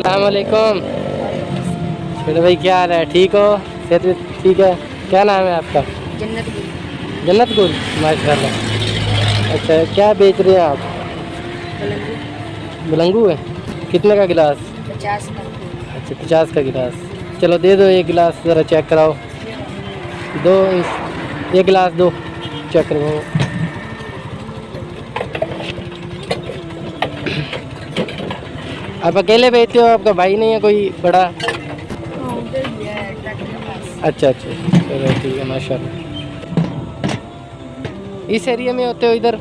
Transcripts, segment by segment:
अस्सलाम वालेकुम। छोटे भाई क्या हाल है, ठीक हो? सेहत ठीक है? क्या नाम है आपका? जन्नत गुल। जन्नत गुल, माशाल्लाह। अच्छा, क्या बेच रहे हैं आप? बुलंगू है। कितने का गिलास? 50 का। अच्छा, 50 का गिलास। चलो दे दो एक गिलास, ज़रा चेक कराओ। दो एक गिलास दो, चेक करवाओ। आप अकेले बेचते हो, आपका भाई नहीं है कोई बड़ा? अच्छा अच्छा, चलो ठीक है, माशाल्लाह। इस एरिया में होते हो इधर?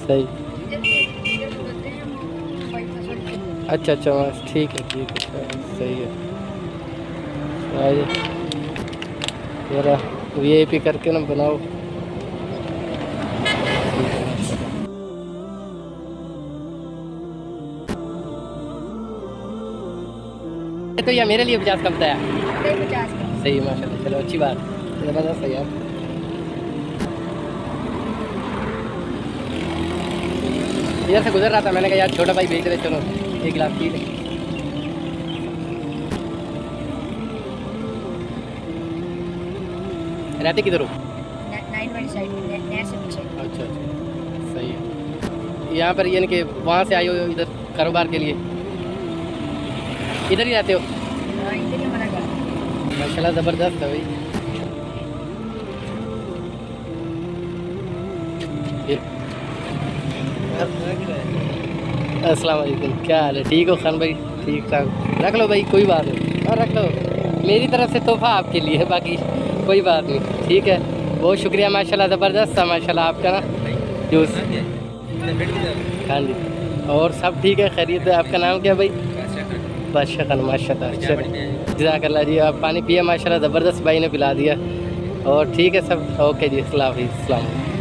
सही। अच्छा अच्छा, बस ठीक है सही है। आइए ज़रा वीआईपी करके ना बनाओ। तो ये मेरे लिए 50 का बताया। 50 का। सही है, माशाल्लाह। चलो अच्छी बात, ज़बरदस्त है यार। इधर से गुजर रहा था, मैंने कहा यार छोटा भाई भेज रहे, चलो एक गिलास पी ले। रहते किधर हो? नाइट वाली साइड में, नहर से पीछे। अच्छा अच्छा, सही है। यहाँ पर यानी कि वहाँ से आए हो इधर कारोबार के लिए? इधर ही रहते हो? हाँ, इधर ही हमारा घर। माशाल्लाह ज़बरदस्त है भाई। अस्सलाम वालेकुम, क्या हाल है, ठीक हो खान भाई? ठीक ठाक, रख लो भाई, कोई बात नहीं, और रख लो, मेरी तरफ से तोहफा आपके लिए है, बाकी कोई बात नहीं, ठीक है। बहुत शुक्रिया, माशाल्लाह ज़बरदस्त था माशाल्लाह आपका ना जूस। हाँ जी, और सब ठीक है, खैरियत है। आपका नाम क्या भाई? बादशाह खान, माशाल्लाह। अच्छा, जज़ाकल्लाह जी, आप पानी पिए माशाल्लाह, ज़बरदस्त भाई ने पिला दिया। और ठीक है सब, ओके जी, अस्सलाम वालेकुम।